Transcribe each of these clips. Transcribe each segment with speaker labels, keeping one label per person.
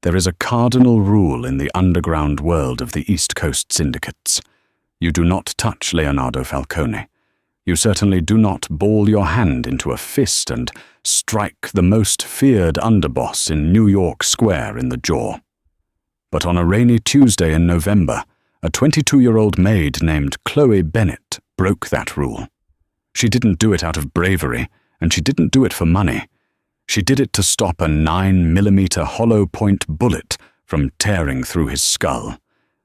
Speaker 1: There is a cardinal rule in the underground world of the East Coast syndicates. You do not touch Leonardo Falcone. You certainly do not ball your hand into a fist and strike the most feared underboss in New York Square in the jaw. But on a rainy Tuesday in November, a 22-year-old maid named Chloe Bennett broke that rule. She didn't do it out of bravery, and she didn't do it for money. She did it to stop a 9mm hollow-point bullet from tearing through his skull.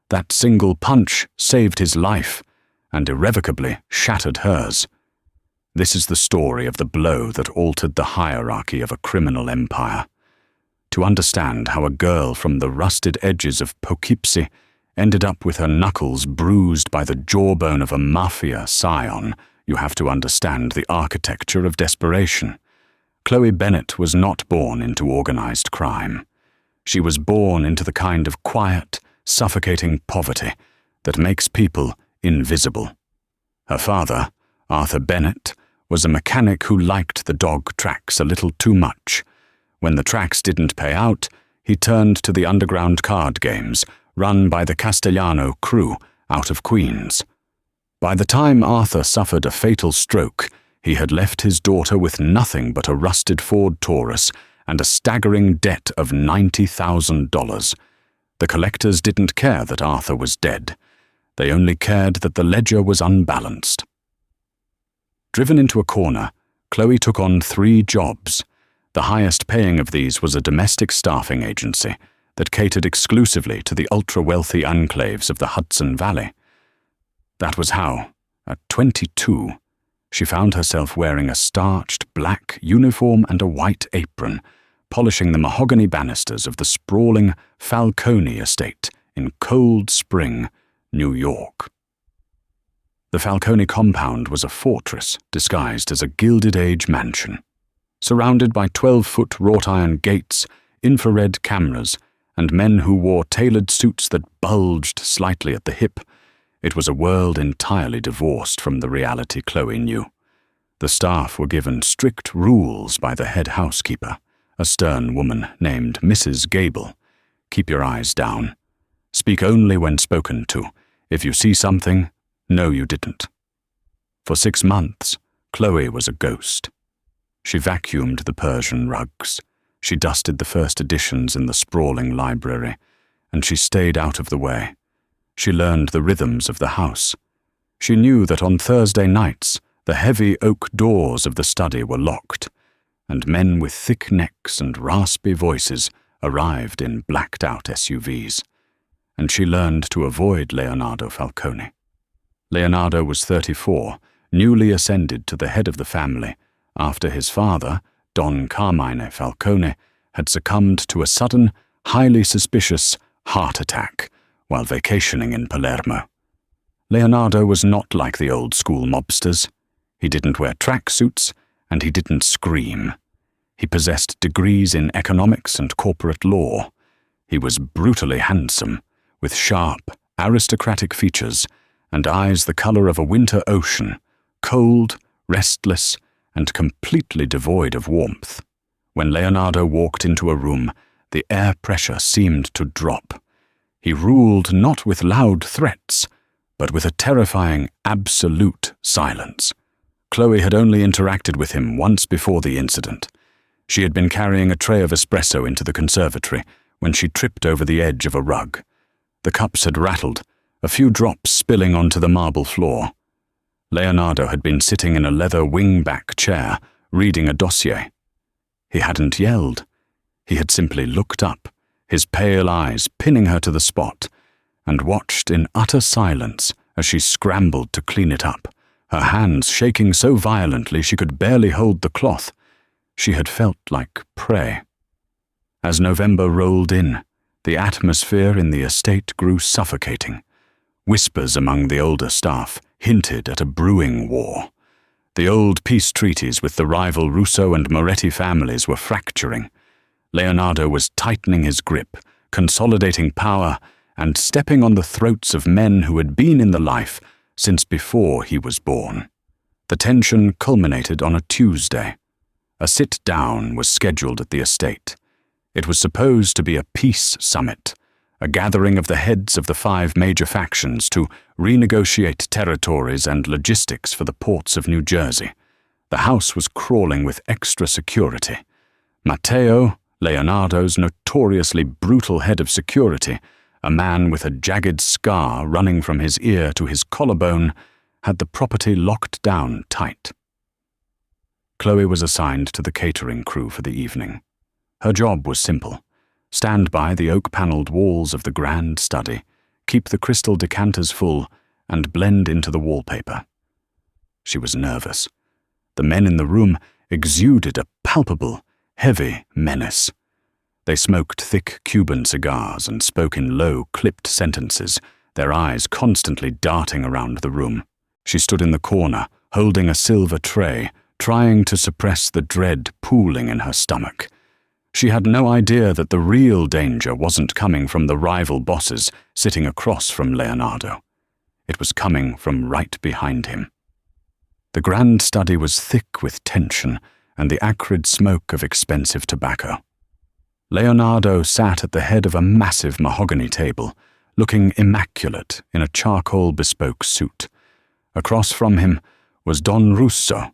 Speaker 1: That single punch saved his life, and irrevocably shattered hers. This is the story of the blow that altered the hierarchy of a criminal empire. To understand how a girl from the rusted edges of Poughkeepsie ended up with her knuckles bruised by the jawbone of a Mafia scion, you have to understand the architecture of desperation. Chloe Bennett was not born into organized crime. She was born into the kind of quiet, suffocating poverty that makes people invisible. Her father, Arthur Bennett, was a mechanic who liked the dog tracks a little too much. When the tracks didn't pay out, he turned to the underground card games run by the Castellano crew out of Queens. By the time Arthur suffered a fatal stroke, he had left his daughter with nothing but a rusted Ford Taurus and a staggering debt of $90,000. The collectors didn't care that Arthur was dead. They only cared that the ledger was unbalanced. Driven into a corner, Chloe took on 3 jobs. The highest paying of these was a domestic staffing agency that catered exclusively to the ultra-wealthy enclaves of the Hudson Valley. That was how, at 22, she found herself wearing a starched black uniform and a white apron, polishing the mahogany banisters of the sprawling Falcone estate in Cold Spring, New York. The Falcone compound was a fortress disguised as a Gilded Age mansion. Surrounded by 12-foot wrought-iron gates, infrared cameras, and men who wore tailored suits that bulged slightly at the hip, it was a world entirely divorced from the reality Chloe knew. The staff were given strict rules by the head housekeeper, a stern woman named Mrs. Gable. Keep your eyes down. Speak only when spoken to. If you see something, know you didn't. For 6 months, Chloe was a ghost. She vacuumed the Persian rugs. She dusted the first editions in the sprawling library, and she stayed out of the way. She learned the rhythms of the house. She knew that on Thursday nights, the heavy oak doors of the study were locked, and men with thick necks and raspy voices arrived in blacked-out SUVs. And she learned to avoid Leonardo Falcone. Leonardo was 34, newly ascended to the head of the family, after his father, Don Carmine Falcone, had succumbed to a sudden, highly suspicious heart attack while vacationing in Palermo. Leonardo was not like the old-school mobsters. He didn't wear tracksuits, and he didn't scream. He possessed degrees in economics and corporate law. He was brutally handsome, with sharp, aristocratic features and eyes the color of a winter ocean, cold, restless, and completely devoid of warmth. When Leonardo walked into a room, the air pressure seemed to drop. He ruled not with loud threats, but with a terrifying, absolute silence. Chloe had only interacted with him once before the incident. She had been carrying a tray of espresso into the conservatory when she tripped over the edge of a rug. The cups had rattled, a few drops spilling onto the marble floor. Leonardo had been sitting in a leather wing-back chair, reading a dossier. He hadn't yelled. He had simply looked up, his pale eyes pinning her to the spot, and watched in utter silence as she scrambled to clean it up, her hands shaking so violently she could barely hold the cloth. She had felt like prey. As November rolled in, the atmosphere in the estate grew suffocating. Whispers among the older staff hinted at a brewing war. The old peace treaties with the rival Russo and Moretti families were fracturing. Leonardo was tightening his grip, consolidating power, and stepping on the throats of men who had been in the life since before he was born. The tension culminated on a Tuesday. A sit-down was scheduled at the estate. It was supposed to be a peace summit, a gathering of the heads of the 5 major factions to renegotiate territories and logistics for the ports of New Jersey. The house was crawling with extra security. Matteo, Leonardo's notoriously brutal head of security, a man with a jagged scar running from his ear to his collarbone, had the property locked down tight. Chloe was assigned to the catering crew for the evening. Her job was simple: stand by the oak-panelled walls of the grand study, keep the crystal decanters full, and blend into the wallpaper. She was nervous. The men in the room exuded a palpable, heavy menace. They smoked thick Cuban cigars and spoke in low, clipped sentences, their eyes constantly darting around the room. She stood in the corner, holding a silver tray, trying to suppress the dread pooling in her stomach. She had no idea that the real danger wasn't coming from the rival bosses sitting across from Leonardo. It was coming from right behind him. The grand study was thick with tension and the acrid smoke of expensive tobacco. Leonardo sat at the head of a massive mahogany table, looking immaculate in a charcoal bespoke suit. Across from him was Don Russo,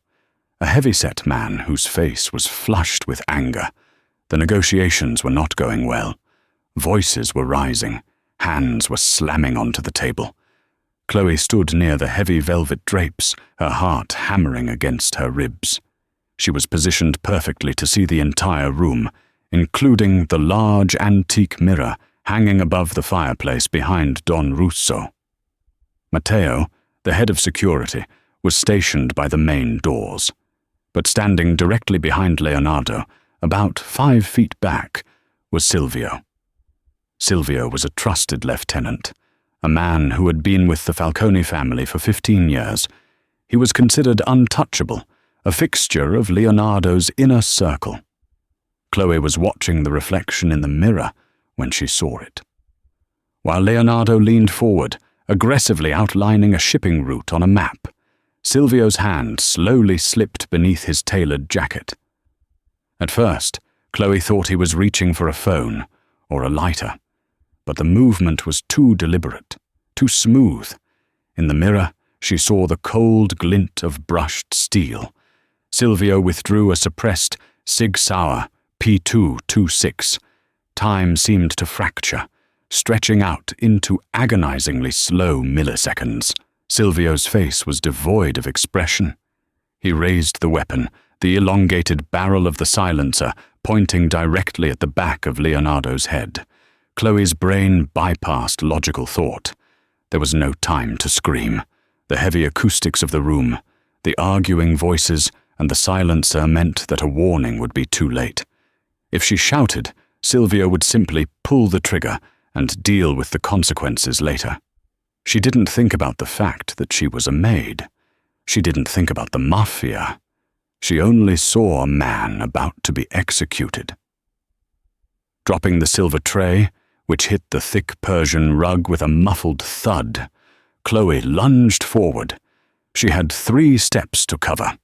Speaker 1: a heavy-set man whose face was flushed with anger. The negotiations were not going well. Voices were rising. Hands were slamming onto the table. Chloe stood near the heavy velvet drapes, her heart hammering against her ribs. She was positioned perfectly to see the entire room, including the large antique mirror hanging above the fireplace behind Don Russo. Matteo, the head of security, was stationed by the main doors. But standing directly behind Leonardo, about 5 feet back, was Silvio. Silvio was a trusted lieutenant, a man who had been with the Falcone family for 15 years. He was considered untouchable, a fixture of Leonardo's inner circle. Chloe was watching the reflection in the mirror when she saw it. While Leonardo leaned forward, aggressively outlining a shipping route on a map, Silvio's hand slowly slipped beneath his tailored jacket. At first, Chloe thought he was reaching for a phone or a lighter, but the movement was too deliberate, too smooth. In the mirror, she saw the cold glint of brushed steel. Silvio withdrew a suppressed Sig Sauer P226. Time seemed to fracture, stretching out into agonizingly slow milliseconds. Silvio's face was devoid of expression. He raised the weapon, the elongated barrel of the silencer pointing directly at the back of Leonardo's head. Chloe's brain bypassed logical thought. There was no time to scream. The heavy acoustics of the room, the arguing voices, and the silencer meant that a warning would be too late. If she shouted, Silvio would simply pull the trigger and deal with the consequences later. She didn't think about the fact that she was a maid. She didn't think about the Mafia. She only saw a man about to be executed. Dropping the silver tray, which hit the thick Persian rug with a muffled thud, Chloe lunged forward. She had 3 steps to cover.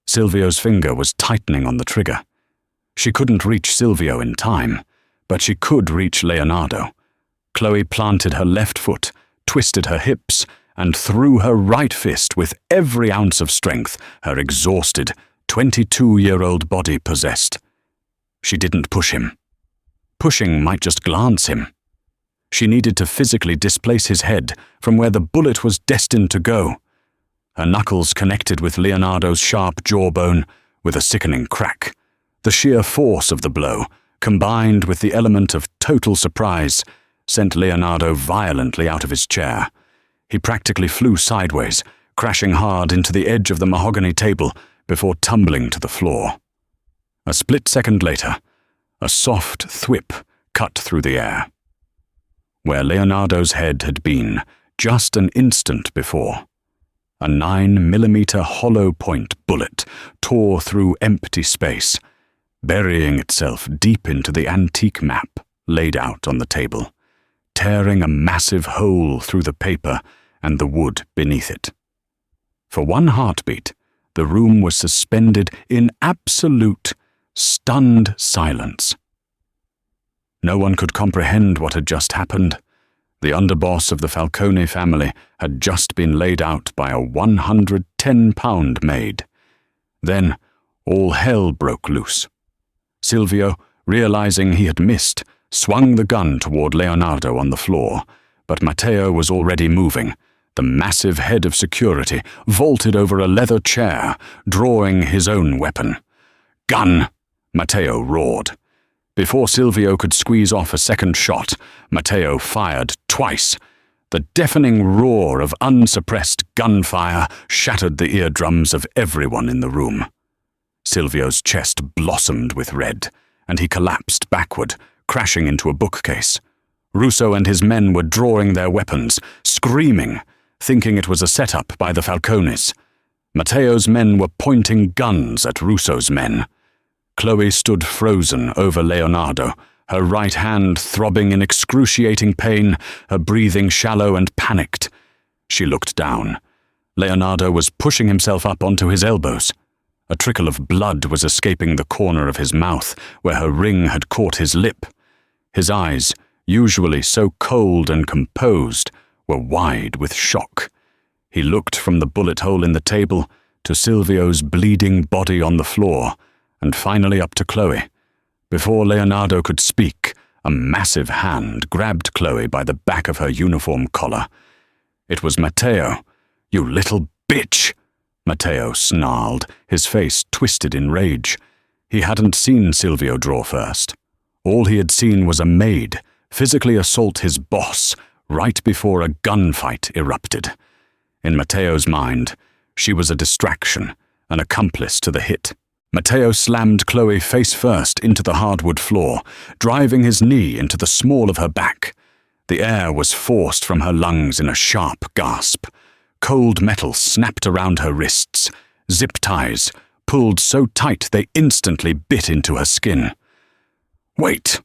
Speaker 1: Silvio's finger was tightening on the trigger. She couldn't reach Silvio in time, but she could reach Leonardo. Chloe planted her left foot, twisted her hips, and threw her right fist with every ounce of strength her exhausted, 22-year-old body possessed. She didn't push him. Pushing might just glance him. She needed to physically displace his head from where the bullet was destined to go. Her knuckles connected with Leonardo's sharp jawbone with a sickening crack. The sheer force of the blow, combined with the element of total surprise, sent Leonardo violently out of his chair. He practically flew sideways, crashing hard into the edge of the mahogany table before tumbling to the floor. A split second later, a soft thwip cut through the air. Where Leonardo's head had been just an instant before, a 9mm hollow point bullet tore through empty space, burying itself deep into the antique map laid out on the table, tearing a massive hole through the paper and the wood beneath it. For one heartbeat, the room was suspended in absolute, stunned silence. No one could comprehend what had just happened. The underboss of the Falcone family had just been laid out by a 110-pound maid. Then, all hell broke loose. Silvio, realizing he had missed, swung the gun toward Leonardo on the floor, but Matteo was already moving. The massive head of security vaulted over a leather chair, drawing his own weapon. "Gun!" Matteo roared. Before Silvio could squeeze off a second shot, Matteo fired twice. The deafening roar of unsuppressed gunfire shattered the eardrums of everyone in the room. Silvio's chest blossomed with red, and he collapsed backward, crashing into a bookcase. Russo and his men were drawing their weapons, screaming, thinking it was a setup by the Falcones. Matteo's men were pointing guns at Russo's men. Chloe stood frozen over Leonardo, her right hand throbbing in excruciating pain, her breathing shallow and panicked. She looked down. Leonardo was pushing himself up onto his elbows. A trickle of blood was escaping the corner of his mouth, where her ring had caught his lip. His eyes, usually so cold and composed, were wide with shock. He looked from the bullet hole in the table to Silvio's bleeding body on the floor, and finally up to Chloe. Before Leonardo could speak, a massive hand grabbed Chloe by the back of her uniform collar. It was Matteo. "You little bitch!" Matteo snarled, his face twisted in rage. He hadn't seen Silvio draw first. All he had seen was a maid physically assault his boss right before a gunfight erupted. In Matteo's mind, she was a distraction, an accomplice to the hit. Matteo slammed Chloe face first into the hardwood floor, driving his knee into the small of her back. The air was forced from her lungs in a sharp gasp. Cold metal snapped around her wrists. Zip ties pulled so tight they instantly bit into her skin. "Wait,"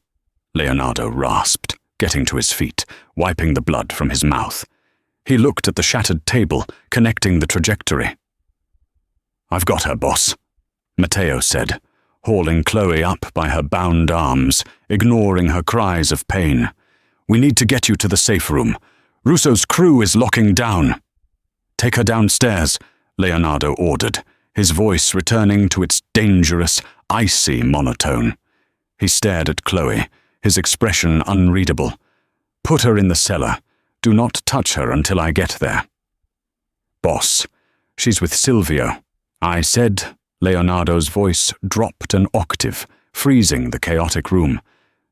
Speaker 1: Leonardo rasped, getting to his feet, wiping the blood from his mouth. He looked at the shattered table, connecting the trajectory. "I've got her, boss," Matteo said, hauling Chloe up by her bound arms, ignoring her cries of pain. "We need to get you to the safe room. Russo's crew is locking down." "Take her downstairs," Leonardo ordered, his voice returning to its dangerous, icy monotone. He stared at Chloe, his expression unreadable. "Put her in the cellar. Do not touch her until I get there." "Boss, she's with Silvio," I said. Leonardo's voice dropped an octave, freezing the chaotic room.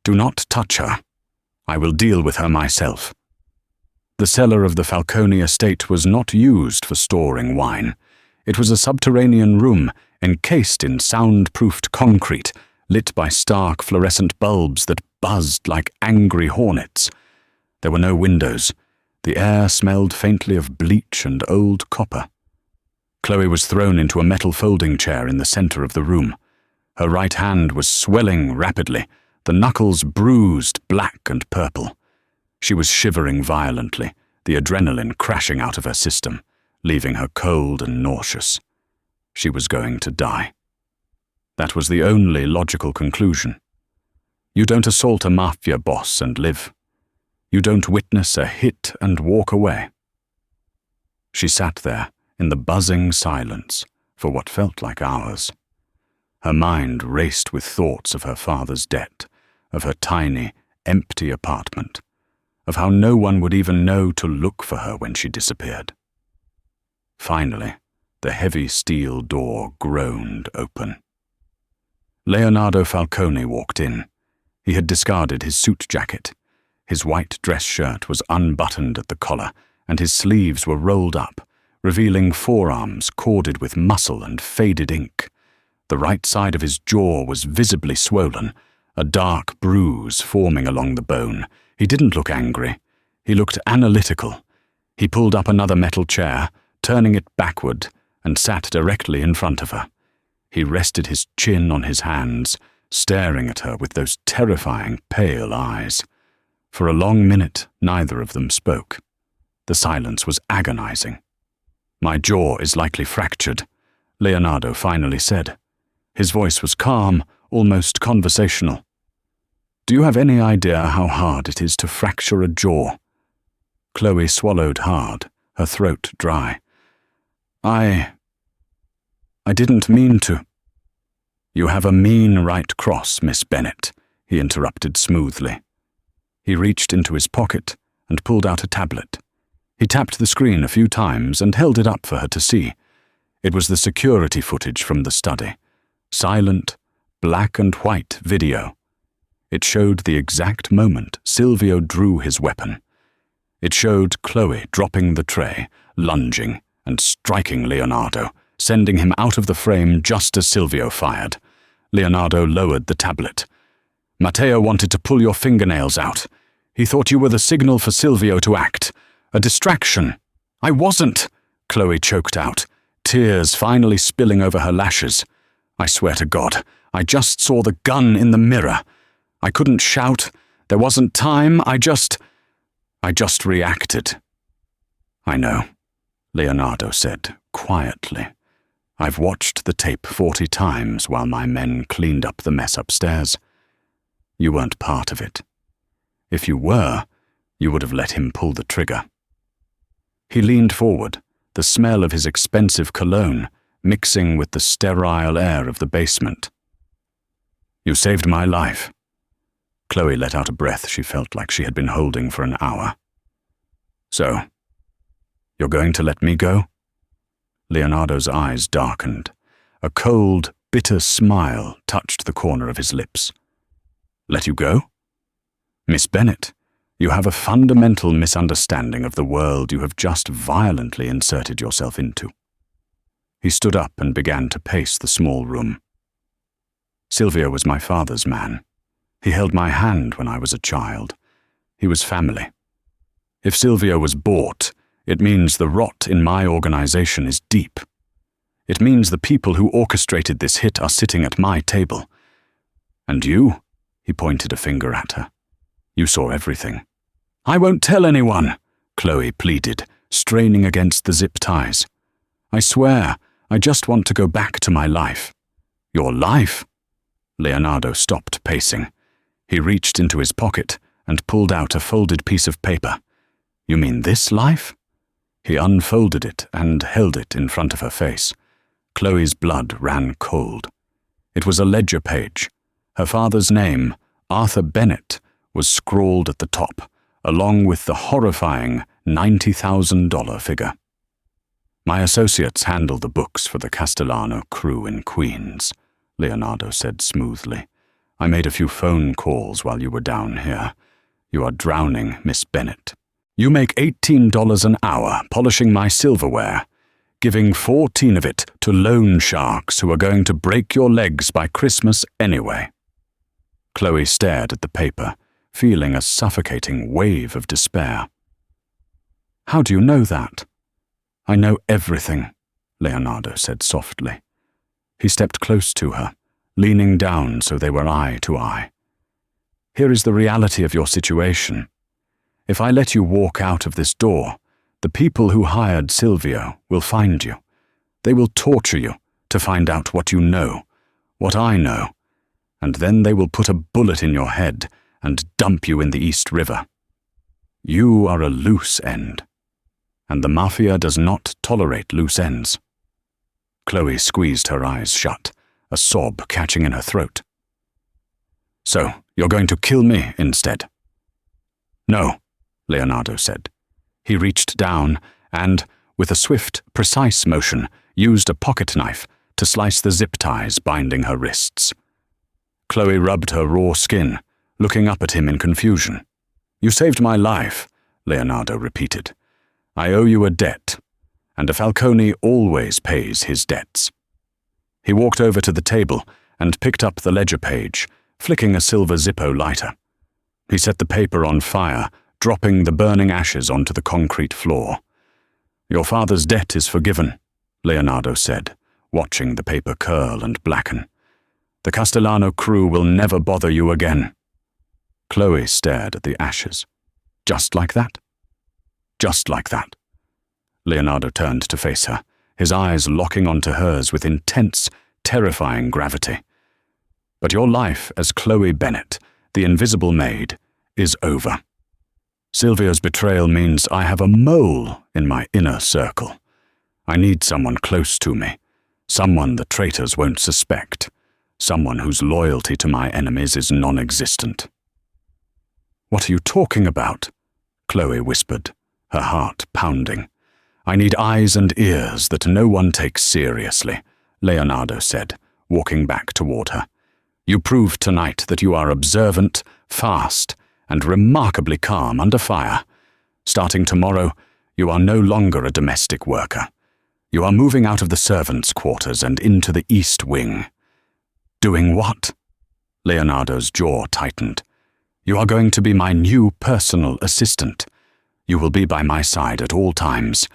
Speaker 1: "Do not touch her. I will deal with her myself." The cellar of the Falcone estate was not used for storing wine. It was a subterranean room encased in soundproofed concrete, lit by stark fluorescent bulbs that buzzed like angry hornets. There were no windows. The air smelled faintly of bleach and old copper. Chloe was thrown into a metal folding chair in the center of the room. Her right hand was swelling rapidly, the knuckles bruised black and purple. She was shivering violently, the adrenaline crashing out of her system, leaving her cold and nauseous. She was going to die. That was the only logical conclusion. You don't assault a Mafia boss and live. You don't witness a hit and walk away. She sat there in the buzzing silence for what felt like hours. Her mind raced with thoughts of her father's debt, of her tiny, empty apartment, of how no one would even know to look for her when she disappeared. Finally, the heavy steel door groaned open. Leonardo Falcone walked in. He had discarded his suit jacket. His white dress shirt was unbuttoned at the collar, and his sleeves were rolled up, revealing forearms corded with muscle and faded ink. The right side of his jaw was visibly swollen, a dark bruise forming along the bone. He didn't look angry. He looked analytical. He pulled up another metal chair, turning it backward, and sat directly in front of her. He rested his chin on his hands, staring at her with those terrifying, pale eyes. For a long minute, neither of them spoke. The silence was agonizing. "My jaw is likely fractured," Leonardo finally said. His voice was calm, almost conversational. Do you have any idea how hard it is to fracture a jaw? Chloe swallowed hard, her throat dry. I didn't mean to. You have a mean right cross, Miss Bennet, he interrupted smoothly. He reached into his pocket and pulled out a tablet. He tapped the screen a few times and held it up for her to see. It was the security footage from the study. Silent, black and white video. It showed the exact moment Silvio drew his weapon. It showed Chloe dropping the tray, lunging, and striking Leonardo, sending him out of the frame just as Silvio fired. Leonardo lowered the tablet. Matteo wanted to pull your fingernails out. He thought you were the signal for Silvio to act. A distraction. I wasn't, Chloe choked out, tears finally spilling over her lashes. I swear to God, I just saw the gun in the mirror. I couldn't shout. There wasn't time. I just reacted. I know, Leonardo said, quietly. I've watched the tape 40 times while my men cleaned up the mess upstairs. You weren't part of it. If you were, you would have let him pull the trigger. He leaned forward, the smell of his expensive cologne mixing with the sterile air of the basement. You saved my life. Chloe let out a breath she felt like she had been holding for an hour. So, you're going to let me go? Leonardo's eyes darkened. A cold, bitter smile touched the corner of his lips. Let you go? Miss Bennet, you have a fundamental misunderstanding of the world you have just violently inserted yourself into. He stood up and began to pace the small room. Silvio was my father's man. He held my hand when I was a child. He was family. If Silvio was bought, it means the rot in my organization is deep. It means the people who orchestrated this hit are sitting at my table. And you, he pointed a finger at her. You saw everything. I won't tell anyone, Chloe pleaded, straining against the zip ties. I swear, I just want to go back to my life. Your life? Leonardo stopped pacing. He reached into his pocket and pulled out a folded piece of paper. You mean this life? He unfolded it and held it in front of her face. Chloe's blood ran cold. It was a ledger page. Her father's name, Arthur Bennet, was scrawled at the top, along with the horrifying $90,000 figure. My associates handle the books for the Castellano crew in Queens, Leonardo said smoothly. I made a few phone calls while you were down here. You are drowning, Miss Bennet. You make $18 an hour polishing my silverware, giving 14 of it to loan sharks who are going to break your legs by Christmas anyway. Chloe stared at the paper, feeling a suffocating wave of despair. How do you know that? I know everything, Leonardo said softly. He stepped close to her, leaning down so they were eye to eye. Here is the reality of your situation. If I let you walk out of this door, the people who hired Silvio will find you. They will torture you to find out what you know, what I know, and then they will put a bullet in your head and dump you in the East River. You are a loose end, and the Mafia does not tolerate loose ends. Chloe squeezed her eyes shut, a sob catching in her throat. So, you're going to kill me instead? No, Leonardo said. He reached down and, with a swift, precise motion, used a pocket knife to slice the zip ties binding her wrists. Chloe rubbed her raw skin, looking up at him in confusion. You saved my life, Leonardo repeated. I owe you a debt, and a Falcone always pays his debts. He walked over to the table and picked up the ledger page, flicking a silver Zippo lighter. He set the paper on fire, dropping the burning ashes onto the concrete floor. Your father's debt is forgiven, Leonardo said, watching the paper curl and blacken. The Castellano crew will never bother you again. Chloe stared at the ashes. Just like that? Just like that. Leonardo turned to face her, his eyes locking onto hers with intense, terrifying gravity. But your life as Chloe Bennet the invisible maid, is over. Silvio's betrayal means I have a mole in my inner circle. I need someone close to me, someone the traitors won't suspect, someone whose loyalty to my enemies is non-existent. "What are you talking about?" Chloe whispered, her heart pounding. "I need eyes and ears that no one takes seriously," Leonardo said, walking back toward her. "You proved tonight that you are observant, fast, and remarkably calm under fire. Starting tomorrow, you are no longer a domestic worker. You are moving out of the servants' quarters and into the East Wing." "Doing what?" Leonardo's jaw tightened. "You are going to be my new personal assistant. You will be by my side at all times.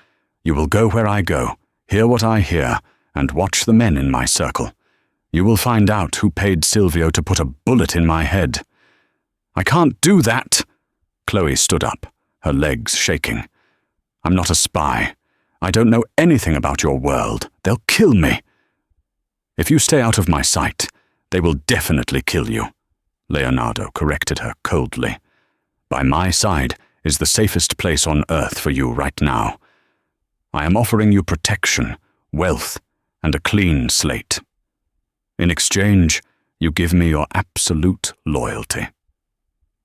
Speaker 1: You will go where I go, hear what I hear, and watch the men in my circle. You will find out who paid Silvio to put a bullet in my head." "I can't do that!" Chloe stood up, her legs shaking. "I'm not a spy. I don't know anything about your world. They'll kill me." "If you stay out of my sight, they will definitely kill you," Leonardo corrected her coldly. "By my side is the safest place on earth for you right now. I am offering you protection, wealth, and a clean slate. In exchange, you give me your absolute loyalty."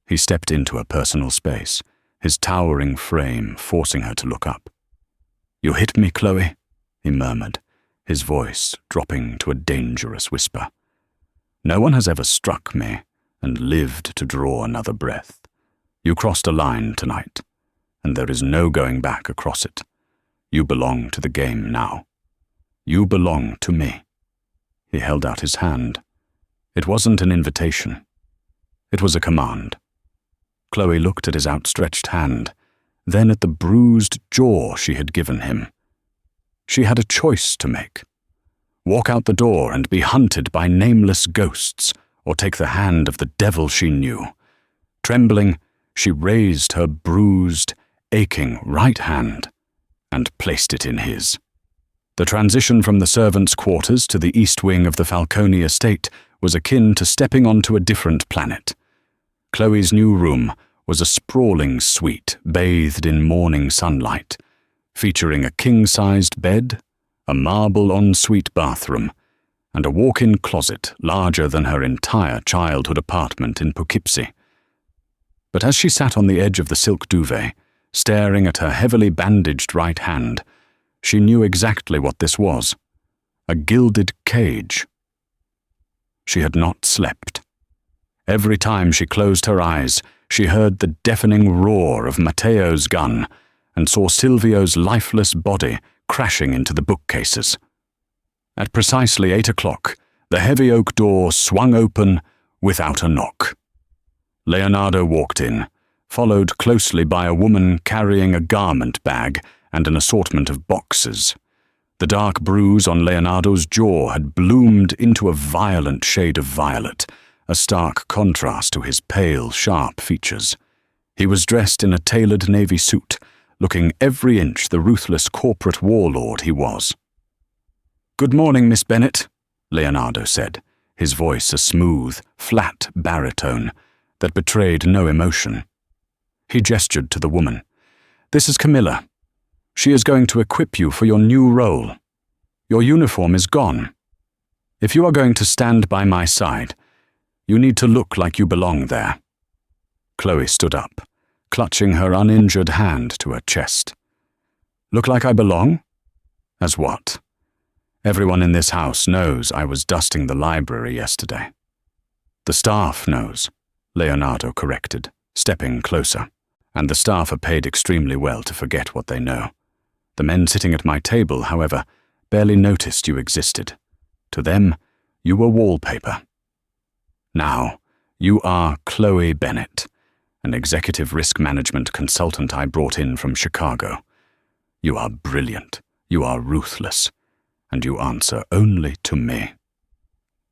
Speaker 1: He stepped into her personal space, his towering frame forcing her to look up. "You hit me, Chloe," he murmured, his voice dropping to a dangerous whisper. "No one has ever struck me and lived to draw another breath. You crossed a line tonight, and there is no going back across it. You belong to the game now. You belong to me." He held out his hand. It wasn't an invitation. It was a command. Chloe looked at his outstretched hand, then at the bruised jaw she had given him. She had a choice to make. Walk out the door and be hunted by nameless ghosts, or take the hand of the devil she knew. Trembling, she raised her bruised, aching right hand and placed it in his. The transition from the servants' quarters to the east wing of the Falcone estate was akin to stepping onto a different planet. Chloe's new room was a sprawling suite bathed in morning sunlight, featuring a king-sized bed, a marble ensuite bathroom, and a walk-in closet larger than her entire childhood apartment in Poughkeepsie. But as she sat on the edge of the silk duvet, staring at her heavily bandaged right hand, she knew exactly what this was: a gilded cage. She had not slept. Every time she closed her eyes, she heard the deafening roar of Matteo's gun and saw Silvio's lifeless body crashing into the bookcases. At precisely 8 o'clock, the heavy oak door swung open without a knock. Leonardo walked in, followed closely by a woman carrying a garment bag and an assortment of boxes. The dark bruise on Leonardo's jaw had bloomed into a violent shade of violet, a stark contrast to his pale, sharp features. He was dressed in a tailored navy suit, looking every inch the ruthless corporate warlord he was. "Good morning, Miss Bennet," Leonardo said, his voice a smooth, flat baritone that betrayed no emotion. He gestured to the woman. "This is Camilla. She is going to equip you for your new role. Your uniform is gone. If you are going to stand by my side, you need to look like you belong there." Chloe stood up, clutching her uninjured hand to her chest. "Look like I belong? As what? Everyone in this house knows I was dusting the library yesterday." "The staff knows," Leonardo corrected, stepping closer. "And the staff are paid extremely well to forget what they know. The men sitting at my table, however, barely noticed you existed. To them, you were wallpaper. Now, you are Chloe Bennet, an executive risk management consultant I brought in from Chicago. You are brilliant, you are ruthless, and you answer only to me."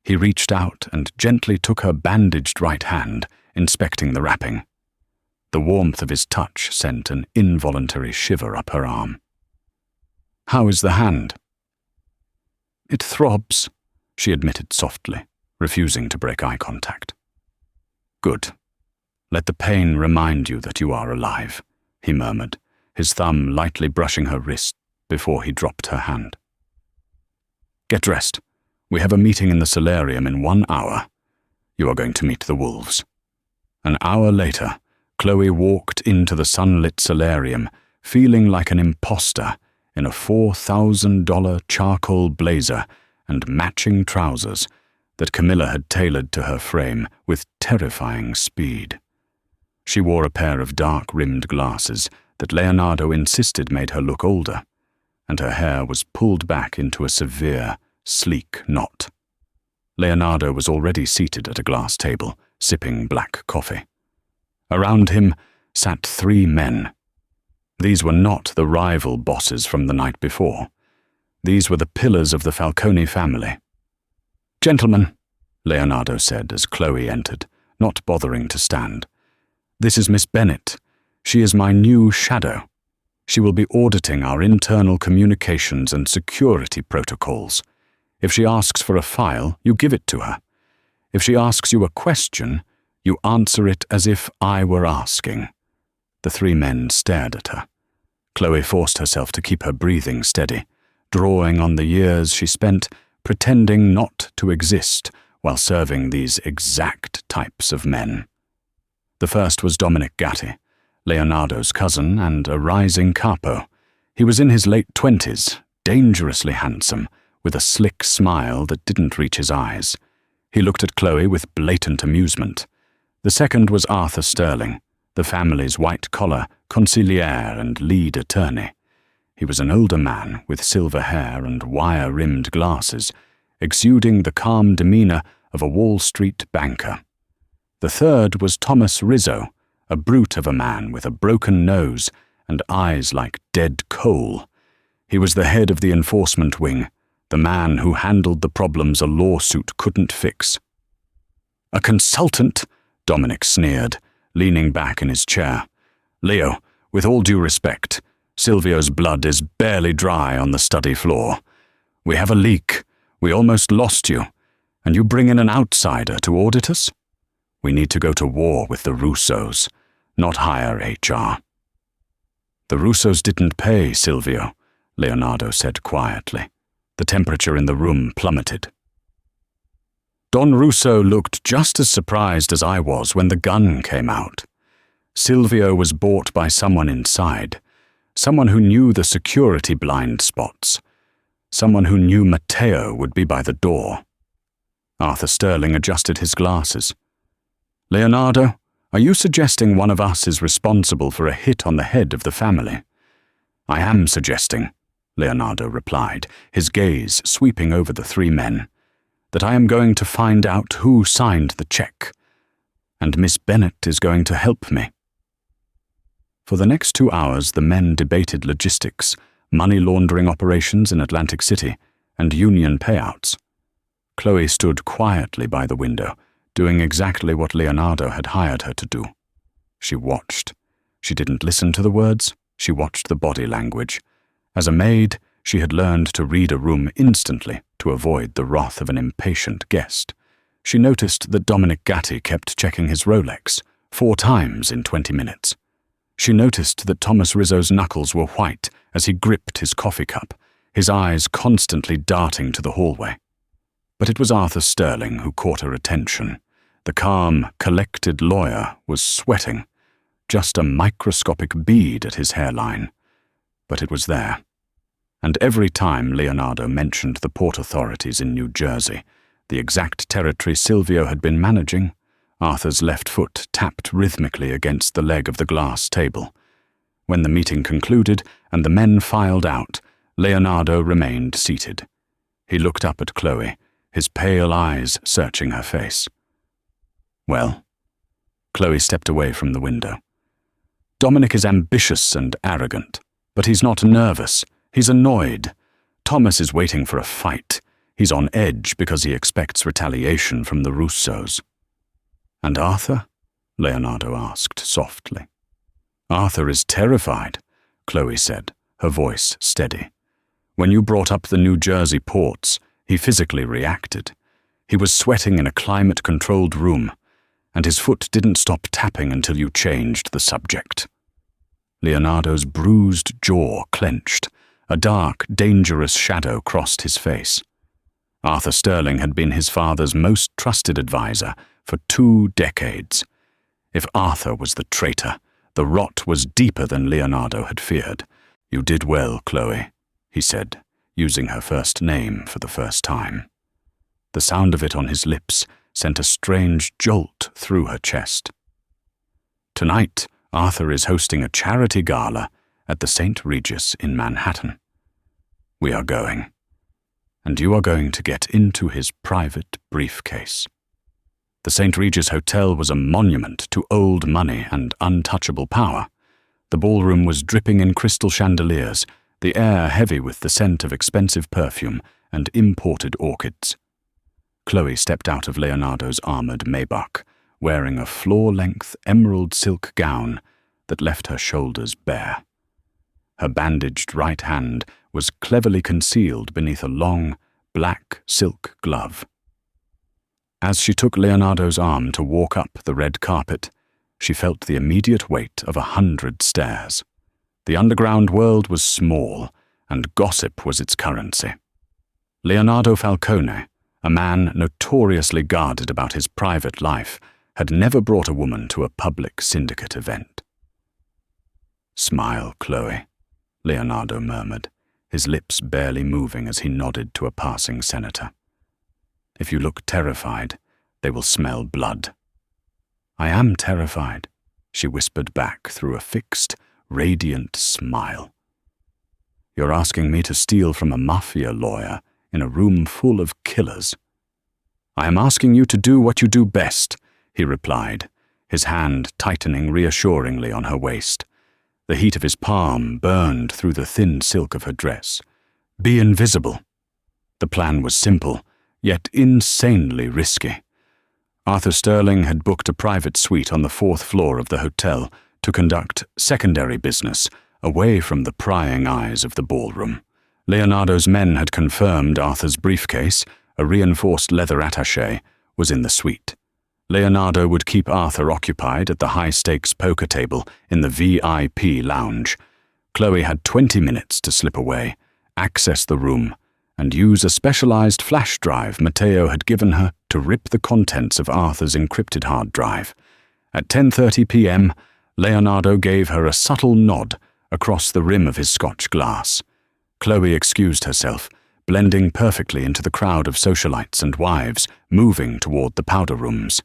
Speaker 1: He reached out and gently took her bandaged right hand, inspecting the wrapping. The warmth of his touch sent an involuntary shiver up her arm. "How is the hand?" "It throbs," she admitted softly, refusing to break eye contact. Good. Let the pain remind you that you are alive, he murmured, his thumb lightly brushing her wrist before he dropped her hand. Get dressed. We have a meeting in the solarium in 1 hour. You are going to meet the wolves. An hour later, Chloe walked into the sunlit solarium, feeling like an imposter in a $4,000 charcoal blazer and matching trousers that Camilla had tailored to her frame with terrifying speed. She wore a pair of dark-rimmed glasses that Leonardo insisted made her look older, and her hair was pulled back into a severe, sleek knot. Leonardo was already seated at a glass table, sipping black coffee. Around him sat 3 men. These were not the rival bosses from the night before. These were the pillars of the Falcone family. "Gentlemen," Leonardo said as Chloe entered, not bothering to stand. "This is Miss Bennett. She is my new shadow. She will be auditing our internal communications and security protocols. If she asks for a file, you give it to her. If she asks you a question, you answer it as if I were asking." The 3 men stared at her. Chloe forced herself to keep her breathing steady, drawing on the years she spent pretending not to exist while serving these exact types of men. The first was Dominic Gatti, Leonardo's cousin and a rising capo. He was in his late 20s, dangerously handsome, with a slick smile that didn't reach his eyes. He looked at Chloe with blatant amusement. The second was Arthur Sterling, the family's white-collar consigliere and lead attorney. He was an older man with silver hair and wire-rimmed glasses, exuding the calm demeanor of a Wall Street banker. The third was Thomas Rizzo, a brute of a man with a broken nose and eyes like dead coal. He was the head of the enforcement wing, the man who handled the problems a lawsuit couldn't fix. "A consultant?" Dominic sneered, leaning back in his chair. "Leo, with all due respect, Silvio's blood is barely dry on the study floor. We have a leak. We almost lost you. And you bring in an outsider to audit us? We need to go to war with the Russos, not hire HR." "The Russos didn't pay, Silvio," Leonardo said quietly. The temperature in the room plummeted. Don Russo looked just as surprised as I was when the gun came out. Silvio was bought by someone inside, someone who knew the security blind spots, someone who knew Matteo would be by the door. Arthur Sterling adjusted his glasses. "Leonardo, are you suggesting one of us is responsible for a hit on the head of the family?" "I am suggesting," Leonardo replied, his gaze sweeping over the 3 men, "that I am going to find out who signed the check, and Miss Bennett is going to help me." For the next 2 hours, the men debated logistics, money laundering operations in Atlantic City, and union payouts. Chloe stood quietly by the window, doing exactly what Leonardo had hired her to do. She watched. She didn't listen to the words, she watched the body language. As a maid, she had learned to read a room instantly to avoid the wrath of an impatient guest. She noticed that Dominic Gatti kept checking his Rolex 4 times in 20 minutes. She noticed that Thomas Rizzo's knuckles were white as he gripped his coffee cup, his eyes constantly darting to the hallway. But it was Arthur Sterling who caught her attention. The calm, collected lawyer was sweating, just a microscopic bead at his hairline. But it was there. And every time Leonardo mentioned the port authorities in New Jersey, the exact territory Silvio had been managing, Arthur's left foot tapped rhythmically against the leg of the glass table. When the meeting concluded and the men filed out, Leonardo remained seated. He looked up at Chloe, his pale eyes searching her face. "Well?" Chloe stepped away from the window. "Dominic is ambitious and arrogant, but he's not nervous. He's annoyed. Thomas is waiting for a fight. He's on edge because he expects retaliation from the Russos." "And Arthur?" Leonardo asked softly. "Arthur is terrified," Chloe said, her voice steady. "When you brought up the New Jersey ports, he physically reacted. He was sweating in a climate-controlled room. and his foot didn't stop tapping until you changed the subject. Leonardo's bruised jaw clenched. A dark, dangerous shadow crossed his face. Arthur Sterling had been his father's most trusted advisor for 2 decades. If Arthur was the traitor, the rot was deeper than Leonardo had feared. "You did well, Chloe," he said, using her first name for the first time. The sound of it on his lips sent a strange jolt through her chest. Tonight, Arthur is hosting a charity gala at the St. Regis in Manhattan. We are going, and you are going to get into his private briefcase. The St. Regis Hotel was a monument to old money and untouchable power. The ballroom was dripping in crystal chandeliers, the air heavy with the scent of expensive perfume and imported orchids. Chloe stepped out of Leonardo's armored Maybach, wearing a floor-length emerald silk gown that left her shoulders bare. Her bandaged right hand was cleverly concealed beneath a long, black silk glove. As she took Leonardo's arm to walk up the red carpet, she felt the immediate weight of 100 stares. The underground world was small, and gossip was its currency. Leonardo Falcone, a man notoriously guarded about his private life, had never brought a woman to a public syndicate event. "Smile, Chloe," Leonardo murmured, his lips barely moving as he nodded to a passing senator. "If you look terrified, they will smell blood." "I am terrified," she whispered back through a fixed, radiant smile. "You're asking me to steal from a Mafia lawyer in a room full of killers." "I am asking you to do what you do best," he replied, his hand tightening reassuringly on her waist. The heat of his palm burned through the thin silk of her dress. "Be invisible." The plan was simple, yet insanely risky. Arthur Sterling had booked a private suite on the 4th floor of the hotel to conduct secondary business away from the prying eyes of the ballroom. Leonardo's men had confirmed Arthur's briefcase, a reinforced leather attaché, was in the suite. Leonardo would keep Arthur occupied at the high-stakes poker table in the VIP lounge. Chloe had 20 minutes to slip away, access the room, and use a specialized flash drive Matteo had given her to rip the contents of Arthur's encrypted hard drive. At 10:30 p.m., Leonardo gave her a subtle nod across the rim of his Scotch glass. Chloe excused herself, blending perfectly into the crowd of socialites and wives moving toward the powder rooms.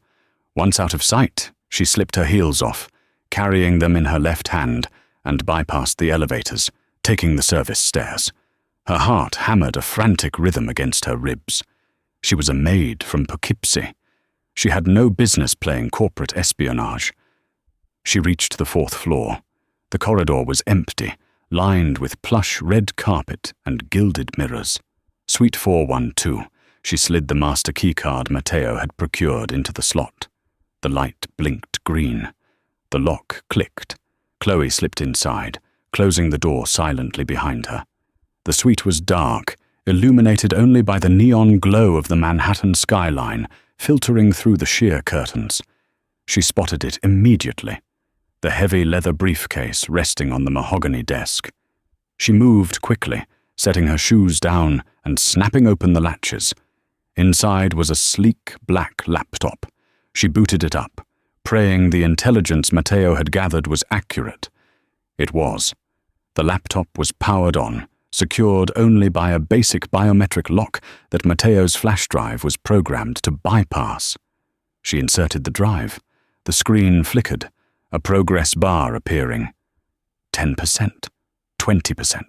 Speaker 1: Once out of sight, she slipped her heels off, carrying them in her left hand, and bypassed the elevators, taking the service stairs. Her heart hammered a frantic rhythm against her ribs. She was a maid from Poughkeepsie. She had no business playing corporate espionage. She reached the 4th floor. The corridor was empty, lined with plush red carpet and gilded mirrors. Suite 412. She slid the master keycard Matteo had procured into the slot. The light blinked green. The lock clicked. Chloe slipped inside, closing the door silently behind her. The suite was dark, illuminated only by the neon glow of the Manhattan skyline filtering through the sheer curtains. She spotted it immediately, the heavy leather briefcase resting on the mahogany desk. She moved quickly, setting her shoes down and snapping open the latches. Inside was a sleek black laptop. She booted it up, praying the intelligence Matteo had gathered was accurate. It was. The laptop was powered on, secured only by a basic biometric lock that Matteo's flash drive was programmed to bypass. She inserted the drive. The screen flickered, a progress bar appearing. 10%, 20%.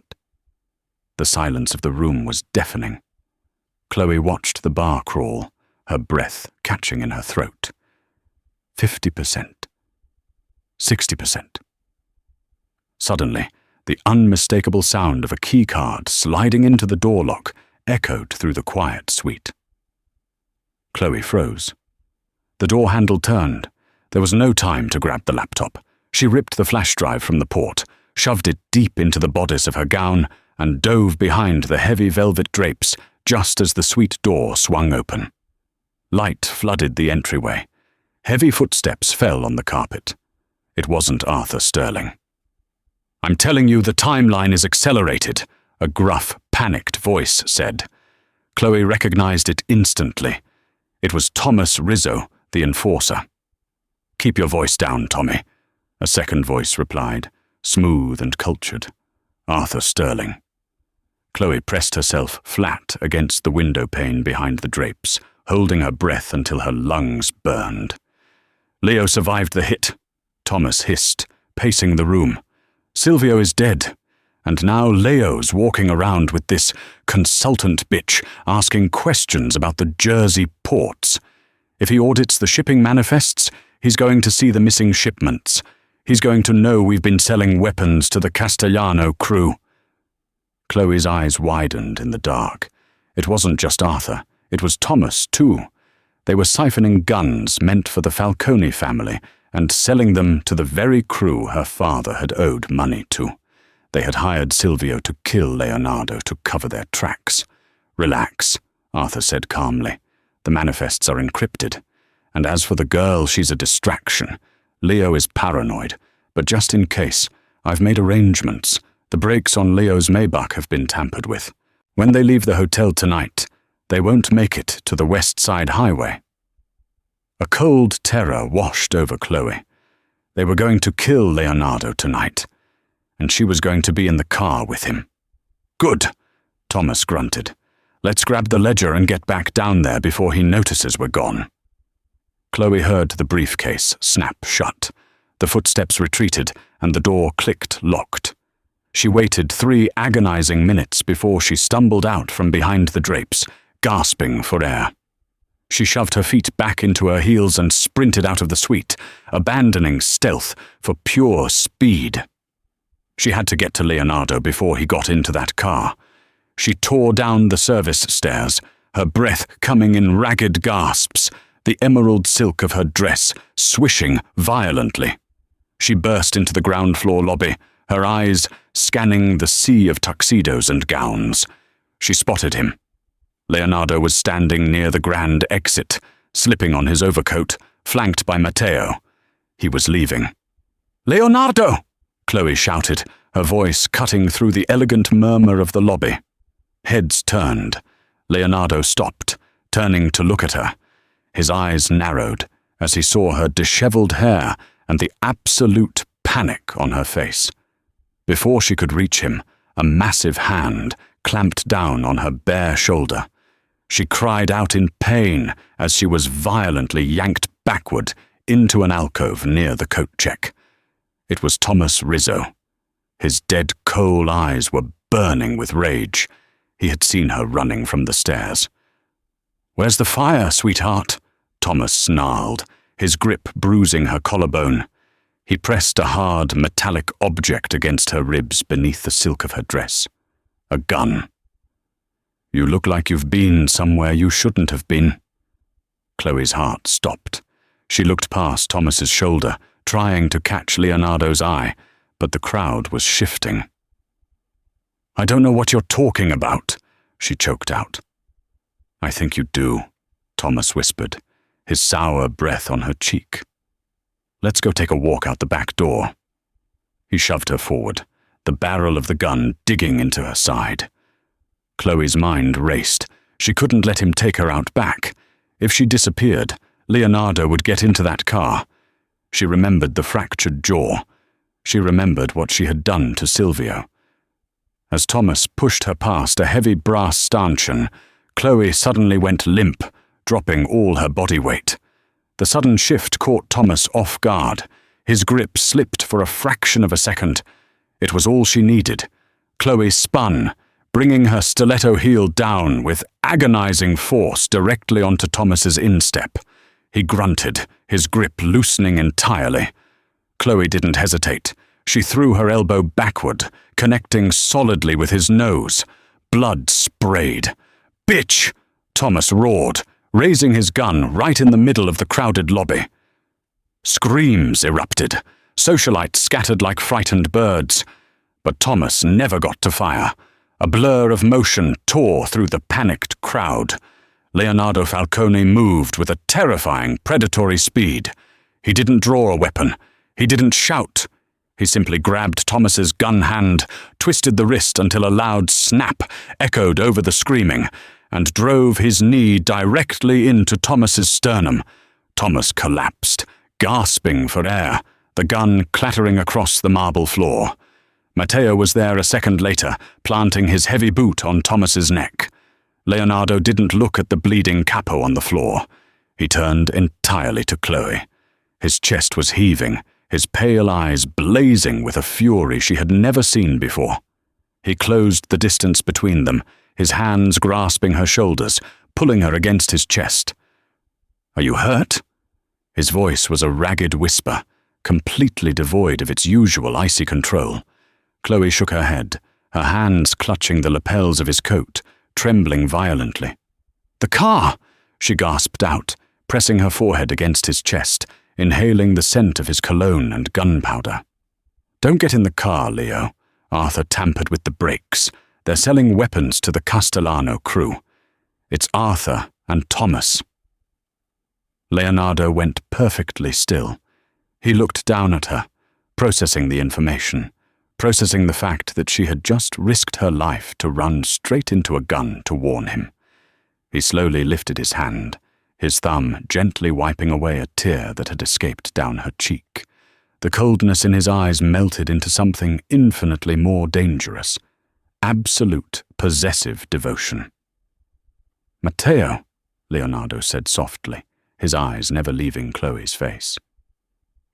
Speaker 1: The silence of the room was deafening. Chloe watched the bar crawl, her breath catching in her throat. 50%. 60%. Suddenly, the unmistakable sound of a keycard sliding into the door lock echoed through the quiet suite. Chloe froze. The door handle turned. There was no time to grab the laptop. She ripped the flash drive from the port, shoved it deep into the bodice of her gown, and dove behind the heavy velvet drapes just as the suite door swung open. Light flooded the entryway. Heavy footsteps fell on the carpet. It wasn't Arthur Sterling. "I'm telling you, the timeline is accelerated," a gruff, panicked voice said. Chloe recognized it instantly. It was Thomas Rizzo, the enforcer. "Keep your voice down, Tommy," a second voice replied, smooth and cultured. "Arthur Sterling." Chloe pressed herself flat against the window pane behind the drapes, holding her breath until her lungs burned. "Leo survived the hit," Thomas hissed, pacing the room. "Silvio is dead, and now Leo's walking around with this consultant bitch asking questions about the Jersey ports. If he audits the shipping manifests, he's going to see the missing shipments. He's going to know we've been selling weapons to the Castellano crew." Chloe's eyes widened in the dark. It wasn't just Arthur. It was Thomas, too. They were siphoning guns meant for the Falcone family and selling them to the very crew her father had owed money to. They had hired Silvio to kill Leonardo to cover their tracks. "Relax," Arthur said calmly. "The manifests are encrypted. And as for the girl, she's a distraction. Leo is paranoid, but just in case, I've made arrangements. The brakes on Leo's Maybach have been tampered with. When they leave the hotel tonight, they won't make it to the West Side Highway." A cold terror washed over Chloe. They were going to kill Leonardo tonight, and she was going to be in the car with him. "Good," Thomas grunted. "Let's grab the ledger and get back down there before he notices we're gone." Chloe heard the briefcase snap shut. The footsteps retreated, and the door clicked locked. She waited 3 agonizing minutes before she stumbled out from behind the drapes, gasping for air. She shoved her feet back into her heels and sprinted out of the suite, abandoning stealth for pure speed. She had to get to Leonardo before he got into that car. She tore down the service stairs, her breath coming in ragged gasps, the emerald silk of her dress swishing violently. She burst into the ground floor lobby, her eyes scanning the sea of tuxedos and gowns. She spotted him. Leonardo was standing near the grand exit, slipping on his overcoat, flanked by Matteo. He was leaving. "Leonardo!" Chloe shouted, her voice cutting through the elegant murmur of the lobby. Heads turned. Leonardo stopped, turning to look at her. His eyes narrowed as he saw her disheveled hair and the absolute panic on her face. Before she could reach him, a massive hand clamped down on her bare shoulder. She cried out in pain as she was violently yanked backward into an alcove near the coat check. It was Thomas Rizzo. His dead coal eyes were burning with rage. He had seen her running from the stairs. "Where's the fire, sweetheart?" Thomas snarled, his grip bruising her collarbone. He pressed a hard, metallic object against her ribs beneath the silk of her dress. A gun. "You look like you've been somewhere you shouldn't have been." Chloe's heart stopped. She looked past Thomas's shoulder, trying to catch Leonardo's eye, but the crowd was shifting. "I don't know what you're talking about," she choked out. "I think you do," Thomas whispered, his sour breath on her cheek. "Let's go take a walk out the back door." He shoved her forward, the barrel of the gun digging into her side. Chloe's mind raced. She couldn't let him take her out back. If she disappeared, Leonardo would get into that car. She remembered the fractured jaw. She remembered what she had done to Silvio. As Thomas pushed her past a heavy brass stanchion, Chloe suddenly went limp, dropping all her body weight. The sudden shift caught Thomas off guard. His grip slipped for a fraction of a second. It was all she needed. Chloe spun, bringing her stiletto heel down with agonizing force directly onto Thomas's instep. He grunted, his grip loosening entirely. Chloe didn't hesitate. She threw her elbow backward, connecting solidly with his nose. Blood sprayed. "Bitch!" Thomas roared, raising his gun right in the middle of the crowded lobby. Screams erupted. Socialites scattered like frightened birds. But Thomas never got to fire. A blur of motion tore through the panicked crowd. Leonardo Falcone moved with a terrifying, predatory speed. He didn't draw a weapon. He didn't shout. He simply grabbed Thomas's gun hand, twisted the wrist until a loud snap echoed over the screaming, and drove his knee directly into Thomas's sternum. Thomas collapsed, gasping for air, the gun clattering across the marble floor. Matteo was there a second later, planting his heavy boot on Thomas's neck. Leonardo didn't look at the bleeding capo on the floor. He turned entirely to Chloe. His chest was heaving, his pale eyes blazing with a fury she had never seen before. He closed the distance between them, his hands grasping her shoulders, pulling her against his chest. "Are you hurt?" His voice was a ragged whisper, completely devoid of its usual icy control. Chloe shook her head, her hands clutching the lapels of his coat, trembling violently. "The car!" she gasped out, pressing her forehead against his chest, inhaling the scent of his cologne and gunpowder. "Don't get in the car, Leo." Arthur tampered with the brakes. "They're selling weapons to the Castellano crew. It's Arthur and Thomas." Leonardo went perfectly still. He looked down at her, processing the information, processing the fact that she had just risked her life to run straight into a gun to warn him. He slowly lifted his hand, his thumb gently wiping away a tear that had escaped down her cheek. The coldness in his eyes melted into something infinitely more dangerous. Absolute, possessive devotion. "Matteo," Leonardo said softly, his eyes never leaving Chloe's face.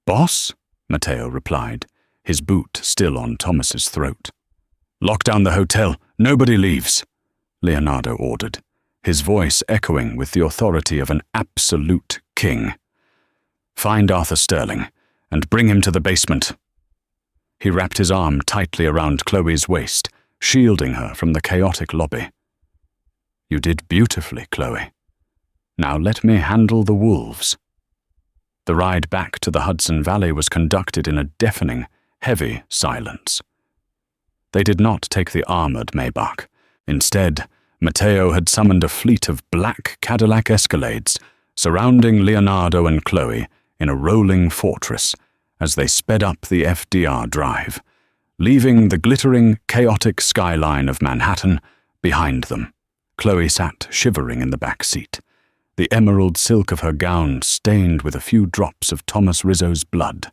Speaker 1: "Boss?" Matteo replied, his boot still on Thomas's throat. "Lock down the hotel. Nobody leaves," Leonardo ordered, his voice echoing with the authority of an absolute king. "Find Arthur Sterling and bring him to the basement." He wrapped his arm tightly around Chloe's waist, shielding her from the chaotic lobby. "You did beautifully, Chloe. Now let me handle the wolves." The ride back to the Hudson Valley was conducted in a deafening, heavy silence. They did not take the armored Maybach. Instead, Matteo had summoned a fleet of black Cadillac Escalades, surrounding Leonardo and Chloe in a rolling fortress as they sped up the FDR Drive, leaving the glittering, chaotic skyline of Manhattan behind them. Chloe sat shivering in the back seat, the emerald silk of her gown stained with a few drops of Thomas Rizzo's blood.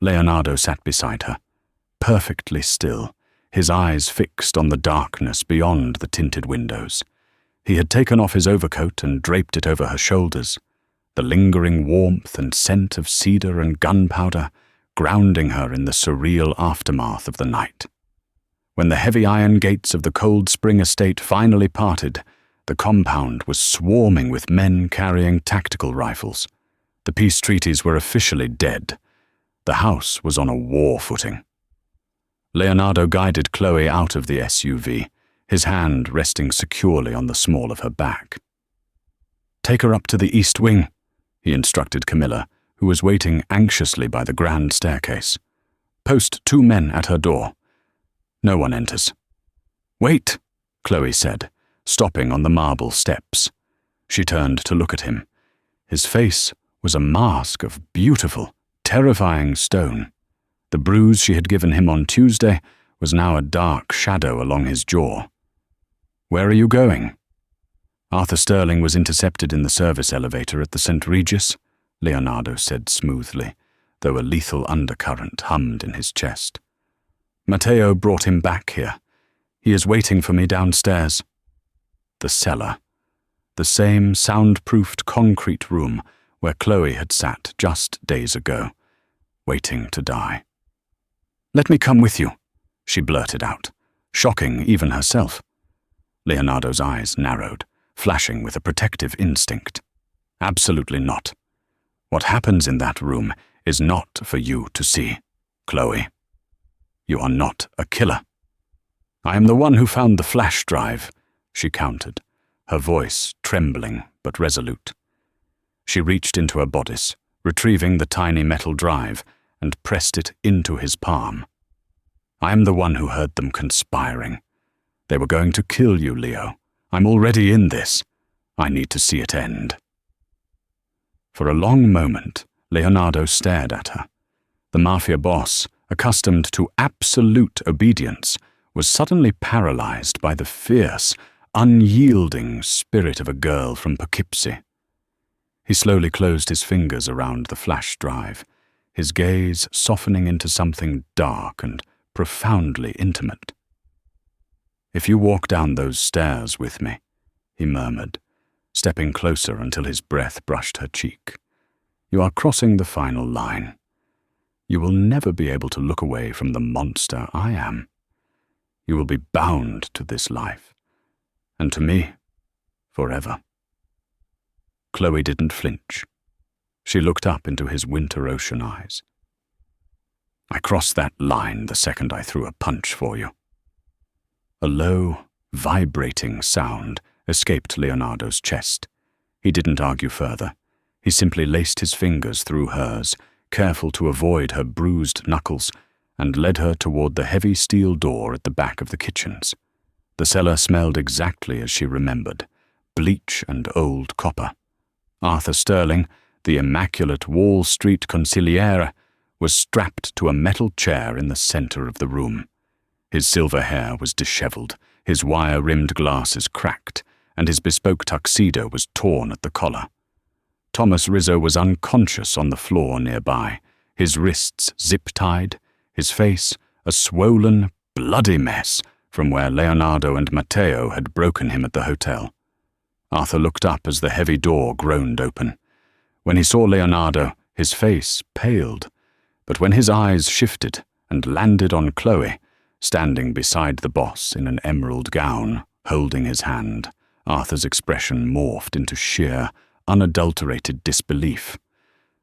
Speaker 1: Leonardo sat beside her, perfectly still, his eyes fixed on the darkness beyond the tinted windows. He had taken off his overcoat and draped it over her shoulders, the lingering warmth and scent of cedar and gunpowder grounding her in the surreal aftermath of the night. When the heavy iron gates of the Cold Spring estate finally parted, the compound was swarming with men carrying tactical rifles. The peace treaties were officially dead. The house was on a war footing. Leonardo guided Chloe out of the SUV, his hand resting securely on the small of her back. "Take her up to the East Wing," he instructed Camilla, who was waiting anxiously by the grand staircase. "Post 2 men at her door. No one enters." "Wait," Chloe said, stopping on the marble steps. She turned to look at him. His face was a mask of beautiful, terrifying stone. The bruise she had given him on Tuesday was now a dark shadow along his jaw. "Where are you going?" "Arthur Sterling was intercepted in the service elevator at the St. Regis," Leonardo said smoothly, though a lethal undercurrent hummed in his chest. "Matteo brought him back here. He is waiting for me downstairs." The cellar. The same soundproofed concrete room where Chloe had sat just days ago, waiting to die. "Let me come with you," she blurted out, shocking even herself. Leonardo's eyes narrowed, flashing with a protective instinct. "Absolutely not. What happens in that room is not for you to see, Chloe. You are not a killer." "I am the one who found the flash drive," she countered, her voice trembling but resolute. She reached into her bodice, retrieving the tiny metal drive, and pressed it into his palm. "I am the one who heard them conspiring. They were going to kill you, Leo. I'm already in this. I need to see it end." For a long moment, Leonardo stared at her. The Mafia boss, accustomed to absolute obedience, was suddenly paralyzed by the fierce, unyielding spirit of a girl from Poughkeepsie. He slowly closed his fingers around the flash drive, his gaze softening into something dark and profoundly intimate. "If you walk down those stairs with me," he murmured, stepping closer until his breath brushed her cheek, "you are crossing the final line. You will never be able to look away from the monster I am. You will be bound to this life, and to me, forever." Chloe didn't flinch. She looked up into his winter ocean eyes. "I crossed that line the second I threw a punch for you." A low, vibrating sound escaped Leonardo's chest. He didn't argue further. He simply laced his fingers through hers, careful to avoid her bruised knuckles, and led her toward the heavy steel door at the back of the kitchens. The cellar smelled exactly as she remembered, bleach and old copper. Arthur Sterling, the immaculate Wall Street consigliere, was strapped to a metal chair in the center of the room. His silver hair was disheveled, his wire-rimmed glasses cracked, and his bespoke tuxedo was torn at the collar. Thomas Rizzo was unconscious on the floor nearby, his wrists zip-tied, his face a swollen, bloody mess from where Leonardo and Matteo had broken him at the hotel. Arthur looked up as the heavy door groaned open. When he saw Leonardo, his face paled, but when his eyes shifted and landed on Chloe, standing beside the boss in an emerald gown, holding his hand, Arthur's expression morphed into sheer, unadulterated disbelief.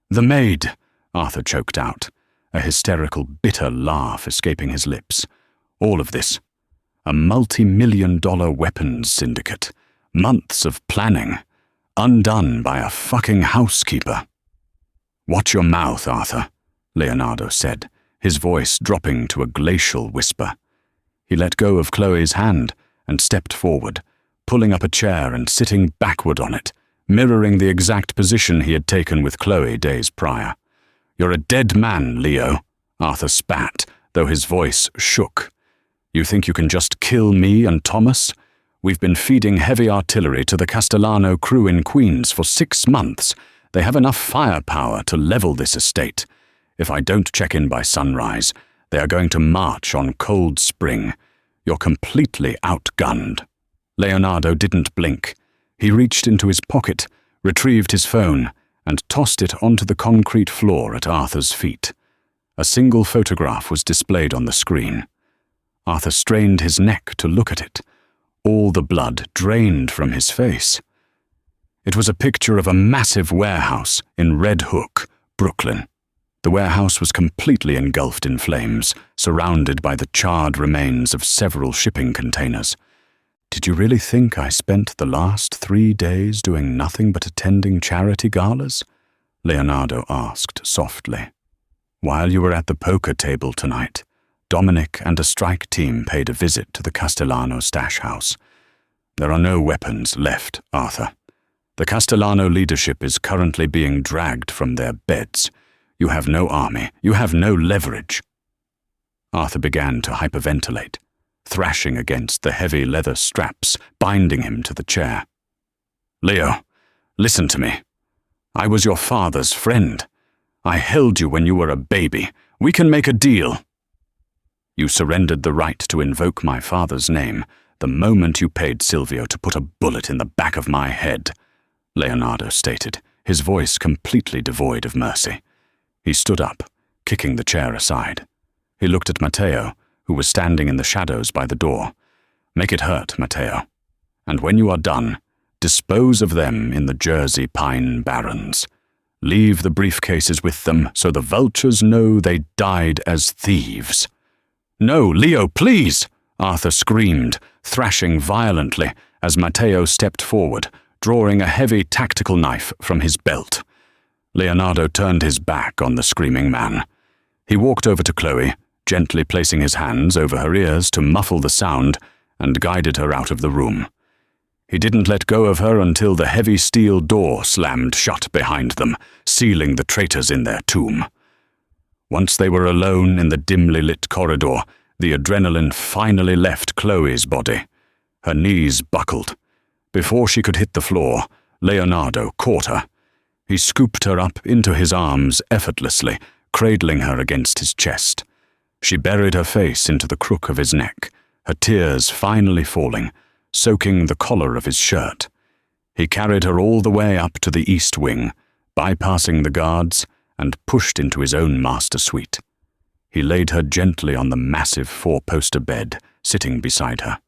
Speaker 1: "The maid," Arthur choked out, a hysterical, bitter laugh escaping his lips. "All of this. A multi-million-dollar weapons syndicate. Months of planning. Undone by a fucking housekeeper." "Watch your mouth, Arthur," Leonardo said, his voice dropping to a glacial whisper. He let go of Chloe's hand and stepped forward, pulling up a chair and sitting backward on it, mirroring the exact position he had taken with Chloe days prior. "You're a dead man, Leo," Arthur spat, though his voice shook. "You think you can just kill me and Thomas? We've been feeding heavy artillery to the Castellano crew in Queens for 6 months. They have enough firepower to level this estate. If I don't check in by sunrise, they are going to march on Cold Spring. You're completely outgunned." Leonardo didn't blink. He reached into his pocket, retrieved his phone, and tossed it onto the concrete floor at Arthur's feet. A single photograph was displayed on the screen. Arthur strained his neck to look at it. All the blood drained from his face. It was a picture of a massive warehouse in Red Hook, Brooklyn. The warehouse was completely engulfed in flames, surrounded by the charred remains of several shipping containers. "Did you really think I spent the last 3 days doing nothing but attending charity galas?" Leonardo asked softly. "While you were at the poker table tonight, Dominic and a strike team paid a visit to the Castellano stash house. There are no weapons left, Arthur. The Castellano leadership is currently being dragged from their beds. You have no army. You have no leverage." Arthur began to hyperventilate, thrashing against the heavy leather straps binding him to the chair. "Leo, listen to me. I was your father's friend. I held you when you were a baby. We can make a deal." "You surrendered the right to invoke my father's name the moment you paid Silvio to put a bullet in the back of my head," Leonardo stated, his voice completely devoid of mercy. He stood up, kicking the chair aside. He looked at Matteo, who was standing in the shadows by the door. "Make it hurt, Matteo. And when you are done, dispose of them in the Jersey Pine Barrens. Leave the briefcases with them so the vultures know they died as thieves." "No, Leo, please!" Arthur screamed, thrashing violently as Matteo stepped forward, drawing a heavy tactical knife from his belt. Leonardo turned his back on the screaming man. He walked over to Chloe, gently placing his hands over her ears to muffle the sound, and guided her out of the room. He didn't let go of her until the heavy steel door slammed shut behind them, sealing the traitors in their tomb. Once they were alone in the dimly lit corridor, the adrenaline finally left Chloe's body. Her knees buckled. Before she could hit the floor, Leonardo caught her. He scooped her up into his arms effortlessly, cradling her against his chest. She buried her face into the crook of his neck, her tears finally falling, soaking the collar of his shirt. He carried her all the way up to the east wing, bypassing the guards, and pushed into his own master suite. He laid her gently on the massive four-poster bed, sitting beside her.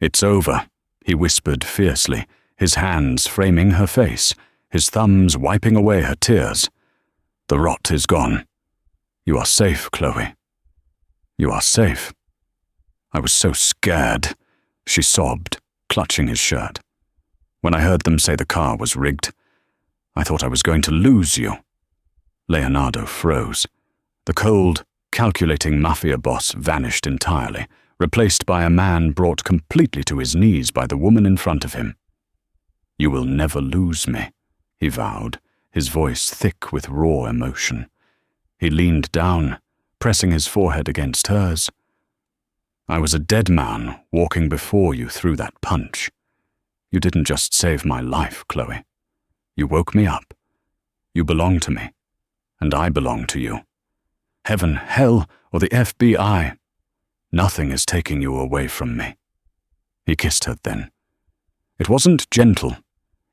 Speaker 1: "It's over," he whispered fiercely, his hands framing her face, his thumbs wiping away her tears. "The rot is gone. You are safe, Chloe. You are safe." "I was so scared," she sobbed, clutching his shirt. "When I heard them say the car was rigged, I thought I was going to lose you." Leonardo froze. The cold, calculating Mafia boss vanished entirely, replaced by a man brought completely to his knees by the woman in front of him. "You will never lose me," he vowed, his voice thick with raw emotion. He leaned down, pressing his forehead against hers. "I was a dead man walking before you through that punch. You didn't just save my life, Chloe. You woke me up. You belong to me, and I belong to you. Heaven, hell, or the FBI. Nothing is taking you away from me." He kissed her then. It wasn't gentle.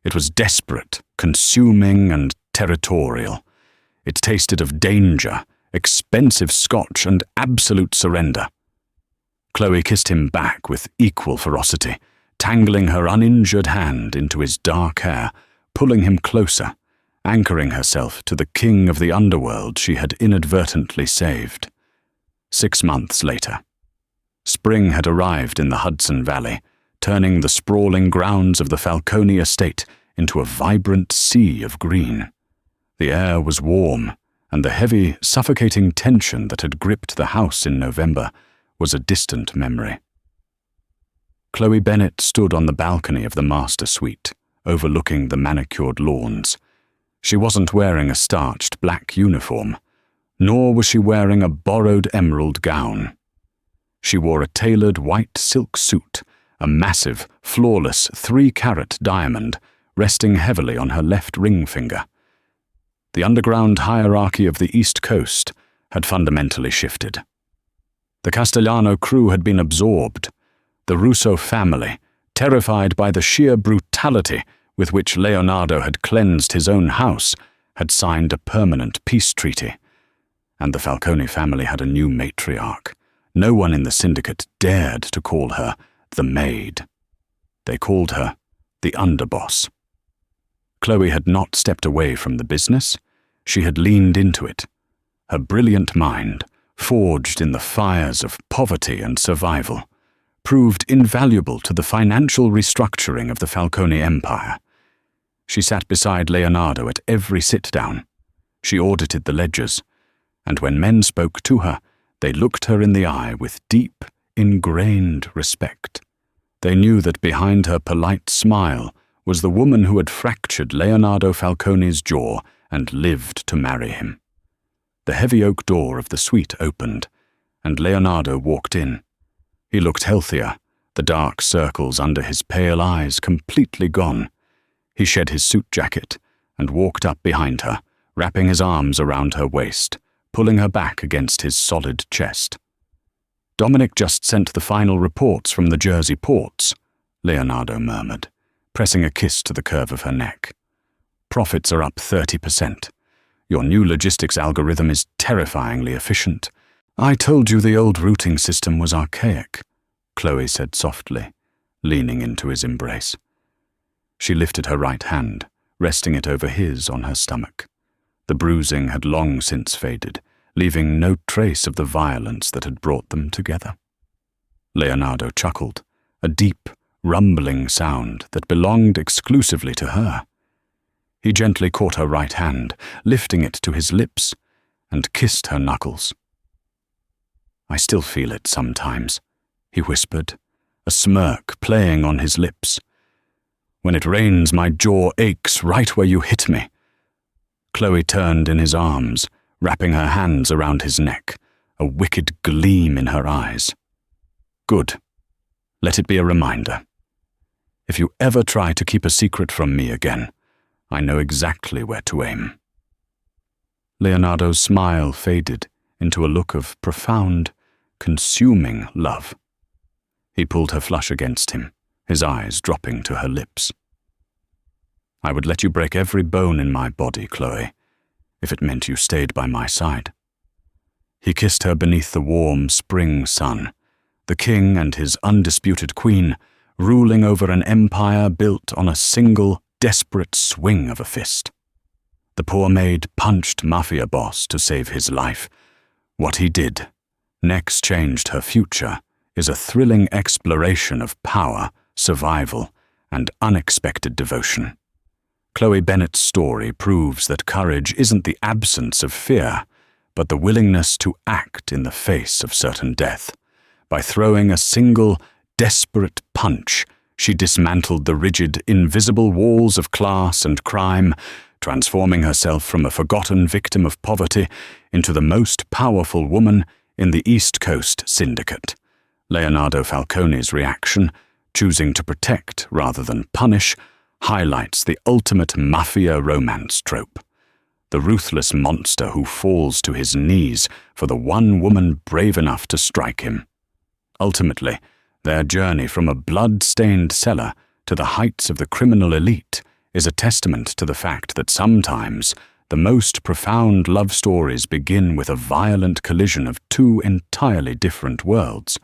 Speaker 1: It was desperate, consuming, and territorial. It tasted of danger, expensive scotch, and absolute surrender. Chloe kissed him back with equal ferocity, tangling her uninjured hand into his dark hair, pulling him closer, anchoring herself to the king of the underworld she had inadvertently saved. 6 months later. Spring had arrived in the Hudson Valley, turning the sprawling grounds of the Falcone estate into a vibrant sea of green. The air was warm, and the heavy, suffocating tension that had gripped the house in November was a distant memory. Chloe Bennet stood on the balcony of the master suite, overlooking the manicured lawns. She wasn't wearing a starched black uniform, nor was she wearing a borrowed emerald gown. She wore a tailored white silk suit, a massive, flawless 3-carat diamond resting heavily on her left ring finger. The underground hierarchy of the East Coast had fundamentally shifted. The Castellano crew had been absorbed. The Russo family, terrified by the sheer brutality with which Leonardo had cleansed his own house, had signed a permanent peace treaty. And the Falcone family had a new matriarch. No one in the syndicate dared to call her the Maid. They called her the underboss. Chloe had not stepped away from the business. She had leaned into it. Her brilliant mind, forged in the fires of poverty and survival, proved invaluable to the financial restructuring of the Falcone empire. She sat beside Leonardo at every sit-down. She audited the ledgers, and when men spoke to her, they looked her in the eye with deep, ingrained respect. They knew that behind her polite smile was the woman who had fractured Leonardo Falcone's jaw and lived to marry him. The heavy oak door of the suite opened, and Leonardo walked in. He looked healthier, the dark circles under his pale eyes completely gone. He shed his suit jacket and walked up behind her, wrapping his arms around her waist, pulling her back against his solid chest. "Dominic just sent the final reports from the Jersey ports," Leonardo murmured, pressing a kiss to the curve of her neck. "Profits are up 30%. Your new logistics algorithm is terrifyingly efficient. I told you the old routing system was archaic," Chloe said softly, leaning into his embrace. She lifted her right hand, resting it over his on her stomach. The bruising had long since faded, leaving no trace of the violence that had brought them together. Leonardo chuckled, a deep, rumbling sound that belonged exclusively to her. He gently caught her right hand, lifting it to his lips, and kissed her knuckles. "I still feel it sometimes," he whispered, a smirk playing on his lips. When it rains, my jaw aches right where you hit me." Chloe turned in his arms, wrapping her hands around his neck, a wicked gleam in her eyes. "Good. Let it be a reminder. If you ever try to keep a secret from me again, I know exactly where to aim." Leonardo's smile faded into a look of profound, consuming love. He pulled her flush against him, his eyes dropping to her lips. "I would let you break every bone in my body, Chloe, if it meant you stayed by my side." He kissed her beneath the warm spring sun, the king and his undisputed queen, ruling over an empire built on a single, desperate swing of a fist. The poor maid punched Mafia boss to save his life. What he did, next changed her future, is a thrilling exploration of power, survival, and unexpected devotion. Chloe Bennett's story proves that courage isn't the absence of fear, but the willingness to act in the face of certain death. By throwing a single, desperate punch, she dismantled the rigid, invisible walls of class and crime, transforming herself from a forgotten victim of poverty into the most powerful woman in the East Coast Syndicate. Leonardo Falcone's reaction, choosing to protect rather than punish, highlights the ultimate mafia romance trope. The ruthless monster who falls to his knees for the one woman brave enough to strike him. Ultimately, their journey from a blood-stained cellar to the heights of the criminal elite is a testament to the fact that sometimes the most profound love stories begin with a violent collision of two entirely different worlds.